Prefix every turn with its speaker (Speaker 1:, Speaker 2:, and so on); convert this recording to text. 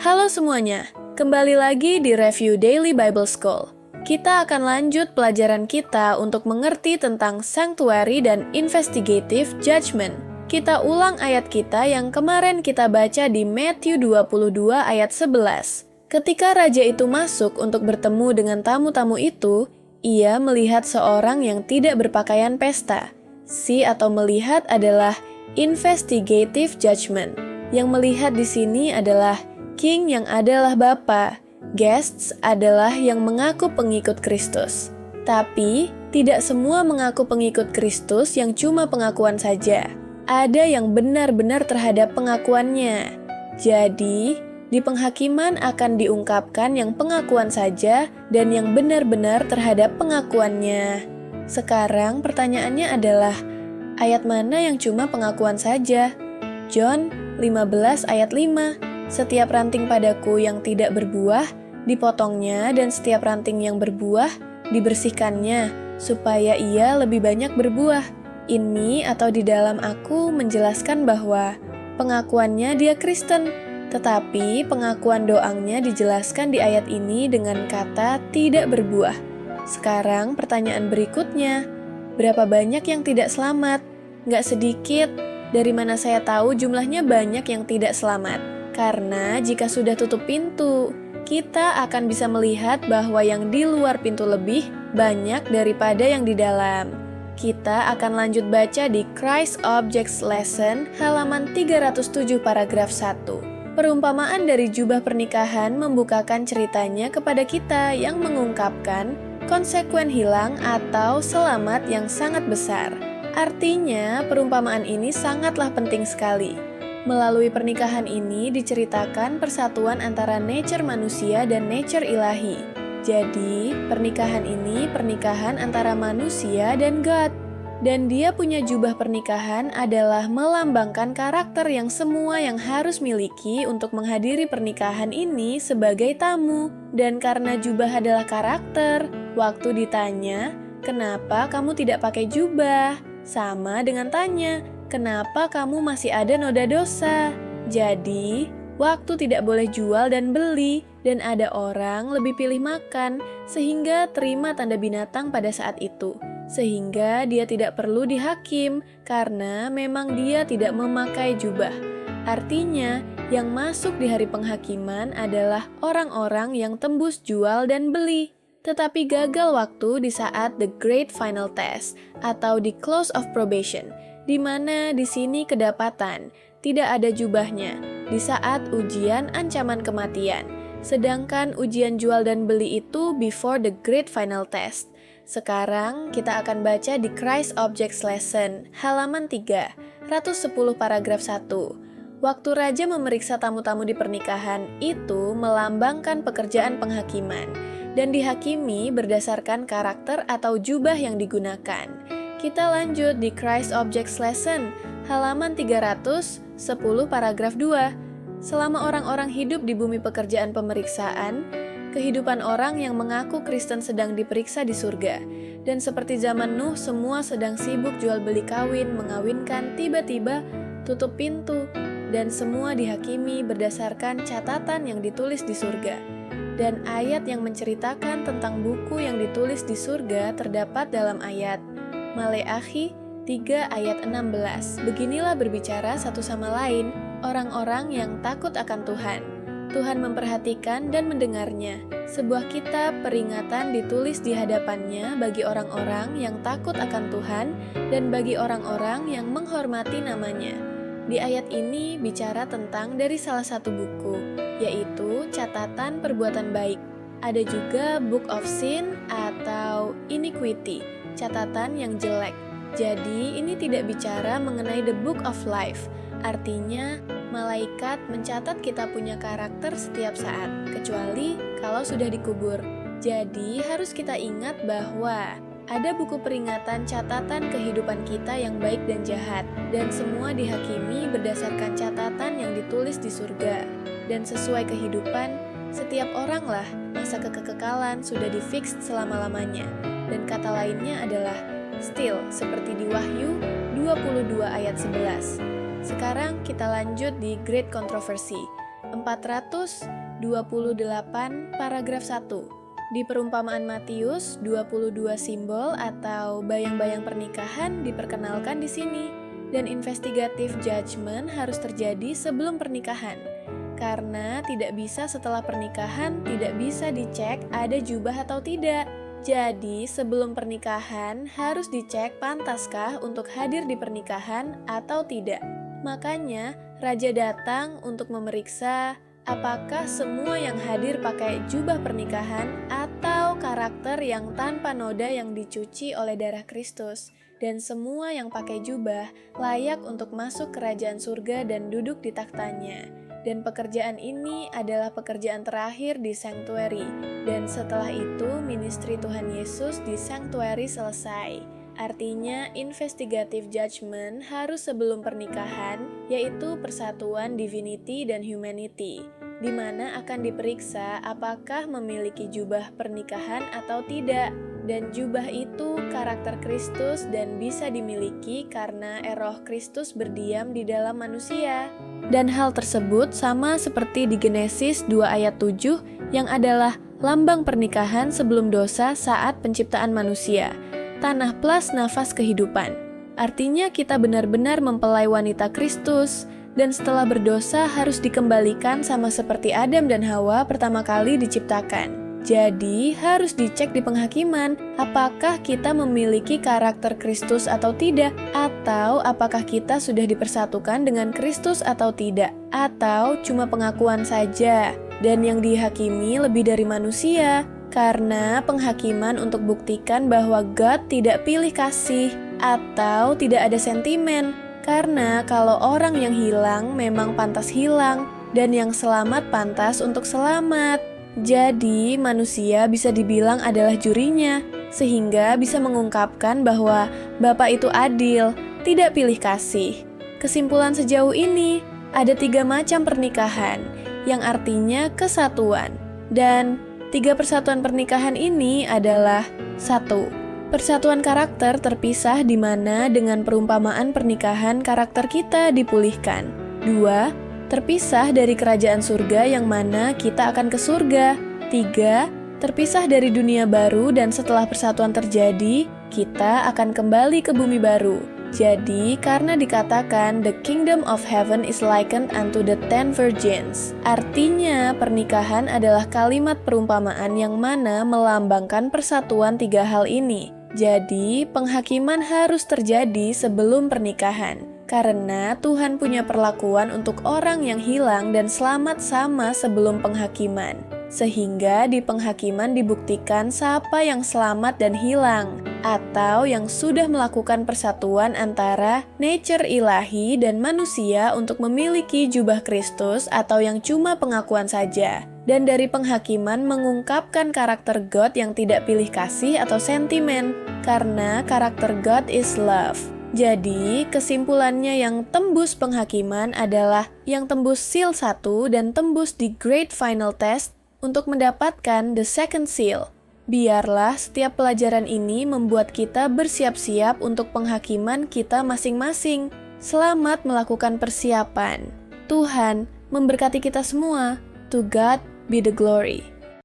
Speaker 1: Halo semuanya, kembali lagi di Review Daily Bible School. Kita akan lanjut pelajaran kita untuk mengerti tentang sanctuary dan investigative judgment. Kita ulang ayat kita yang kemarin kita baca di Matthew 22 ayat 11. Ketika raja itu masuk untuk bertemu dengan tamu-tamu itu, ia melihat seorang yang tidak berpakaian pesta. See atau melihat adalah investigative judgment. Yang melihat di sini adalah king yang adalah bapa. Guests adalah yang mengaku pengikut Kristus. Tapi, tidak semua mengaku pengikut Kristus yang cuma pengakuan saja. Ada yang benar-benar terhadap pengakuannya. Jadi, di penghakiman akan diungkapkan yang pengakuan saja dan yang benar-benar terhadap pengakuannya. Sekarang pertanyaannya adalah, ayat mana yang cuma pengakuan saja? John 15 ayat 5. Setiap ranting padaku yang tidak berbuah, dipotongnya, dan setiap ranting yang berbuah, dibersihkannya, supaya ia lebih banyak berbuah. Ini atau di dalam aku menjelaskan bahwa pengakuannya dia Kristen, tetapi pengakuan doangnya dijelaskan di ayat ini dengan kata tidak berbuah. Sekarang pertanyaan berikutnya, berapa banyak yang tidak selamat? Nggak sedikit. Dari mana saya tahu jumlahnya banyak yang tidak selamat? Karena jika sudah tutup pintu, kita akan bisa melihat bahwa yang di luar pintu lebih banyak daripada yang di dalam. Kita akan lanjut baca di Christ Objects Lesson halaman 307 paragraf 1. Perumpamaan dari jubah pernikahan membukakan ceritanya kepada kita yang mengungkapkan konsekuen hilang atau selamat yang sangat besar. Artinya, perumpamaan ini sangatlah penting sekali. Melalui pernikahan ini diceritakan persatuan antara nature manusia dan nature ilahi. Jadi, pernikahan ini pernikahan antara manusia dan God. Dan dia punya jubah pernikahan adalah melambangkan karakter yang semua yang harus miliki untuk menghadiri pernikahan ini sebagai tamu. Dan karena jubah adalah karakter, waktu ditanya, "Kenapa kamu tidak pakai jubah?" Sama dengan tanya, "Kenapa kamu masih ada noda dosa?" Jadi, waktu tidak boleh jual dan beli, dan ada orang lebih pilih makan, sehingga terima tanda binatang pada saat itu. Sehingga dia tidak perlu dihakim, karena memang dia tidak memakai jubah. Artinya, yang masuk di hari penghakiman adalah orang-orang yang tembus jual dan beli. Tetapi gagal waktu di saat the great final test, atau di close of probation, di mana di sini kedapatan, tidak ada jubahnya, di saat ujian ancaman kematian. Sedangkan ujian jual dan beli itu before the great final test. Sekarang kita akan baca di Christ Objects Lesson, halaman 310 paragraf 1. Waktu raja memeriksa tamu-tamu di pernikahan itu melambangkan pekerjaan penghakiman, dan dihakimi berdasarkan karakter atau jubah yang digunakan. Kita lanjut di Christ Objects Lesson, halaman 310 paragraf 2. Selama orang-orang hidup di bumi pekerjaan pemeriksaan, kehidupan orang yang mengaku Kristen sedang diperiksa di surga. Dan seperti zaman Nuh, semua sedang sibuk jual beli kawin, mengawinkan, tiba-tiba tutup pintu, dan semua dihakimi berdasarkan catatan yang ditulis di surga. Dan ayat yang menceritakan tentang buku yang ditulis di surga terdapat dalam ayat Maleakhi 3 ayat 16. Beginilah berbicara satu sama lain orang-orang yang takut akan Tuhan. Tuhan memperhatikan dan mendengarnya. Sebuah kitab peringatan ditulis di hadapannya bagi orang-orang yang takut akan Tuhan dan bagi orang-orang yang menghormati namanya. Di ayat ini bicara tentang dari salah satu buku, yaitu catatan perbuatan baik. Ada juga Book of Sin atau Iniquity, catatan yang jelek. Jadi ini tidak bicara mengenai the Book of Life. Artinya, malaikat mencatat kita punya karakter setiap saat, kecuali kalau sudah dikubur. Jadi harus kita ingat bahwa ada buku peringatan catatan kehidupan kita yang baik dan jahat, dan semua dihakimi berdasarkan catatan yang ditulis di surga. Dan sesuai kehidupan, setiap orang lah masa kekekalan sudah difix selama-lamanya. Dan kata lainnya adalah still, seperti di Wahyu 22 ayat 11. Sekarang kita lanjut di Great Controversy. 428 paragraf 1. Di perumpamaan Matius, 22 simbol atau bayang-bayang pernikahan diperkenalkan di sini. Dan investigative judgment harus terjadi sebelum pernikahan. Karena tidak bisa setelah pernikahan, tidak bisa dicek ada jubah atau tidak. Jadi, sebelum pernikahan harus dicek pantaskah untuk hadir di pernikahan atau tidak. Makanya, raja datang untuk memeriksa apakah semua yang hadir pakai jubah pernikahan atau karakter yang tanpa noda yang dicuci oleh darah Kristus. Dan semua yang pakai jubah layak untuk masuk kerajaan surga dan duduk di takhtanya. Dan pekerjaan ini adalah pekerjaan terakhir di sanctuary. Dan setelah itu ministry Tuhan Yesus di sanctuary selesai. Artinya investigative judgment harus sebelum pernikahan, yaitu persatuan divinity dan humanity, di mana akan diperiksa apakah memiliki jubah pernikahan atau tidak. Dan jubah itu karakter Kristus dan bisa dimiliki karena Roh Kristus berdiam di dalam manusia. Dan hal tersebut sama seperti di Genesis 2 ayat 7 yang adalah lambang pernikahan sebelum dosa saat penciptaan manusia. Tanah plus nafas kehidupan. Artinya kita benar-benar mempelai wanita Kristus dan setelah berdosa harus dikembalikan sama seperti Adam dan Hawa pertama kali diciptakan. Jadi, harus dicek di penghakiman apakah kita memiliki karakter Kristus atau tidak, atau apakah kita sudah dipersatukan dengan Kristus atau tidak, atau cuma pengakuan saja, dan yang dihakimi lebih dari manusia, karena penghakiman untuk buktikan bahwa God tidak pilih kasih, atau tidak ada sentimen, karena kalau orang yang hilang memang pantas hilang, dan yang selamat pantas untuk selamat. Jadi, manusia bisa dibilang adalah jurinya, sehingga bisa mengungkapkan bahwa Bapa itu adil, tidak pilih kasih. Kesimpulan sejauh ini, ada 3 macam pernikahan, yang artinya kesatuan. Dan 3 persatuan pernikahan ini adalah 1. Persatuan karakter terpisah di mana dengan perumpamaan pernikahan karakter kita dipulihkan. 2. Terpisah dari kerajaan surga yang mana kita akan ke surga. 3. Terpisah dari dunia baru dan setelah persatuan terjadi, kita akan kembali ke bumi baru. Jadi, karena dikatakan the kingdom of heaven is likened unto the 10 virgins. Artinya, pernikahan adalah kalimat perumpamaan yang mana melambangkan persatuan 3 hal ini. Jadi, penghakiman harus terjadi sebelum pernikahan. Karena Tuhan punya perlakuan untuk orang yang hilang dan selamat sama sebelum penghakiman. Sehingga di penghakiman dibuktikan siapa yang selamat dan hilang, atau yang sudah melakukan persatuan antara nature ilahi dan manusia untuk memiliki jubah Kristus atau yang cuma pengakuan saja. Dan dari penghakiman mengungkapkan karakter God yang tidak pilih kasih atau sentimen, karena karakter God is love. Jadi, kesimpulannya yang tembus penghakiman adalah yang tembus seal 1 dan tembus di Great Final Test untuk mendapatkan the second seal. Biarlah setiap pelajaran ini membuat kita bersiap-siap untuk penghakiman kita masing-masing. Selamat melakukan persiapan. Tuhan memberkati kita semua. To God be the glory.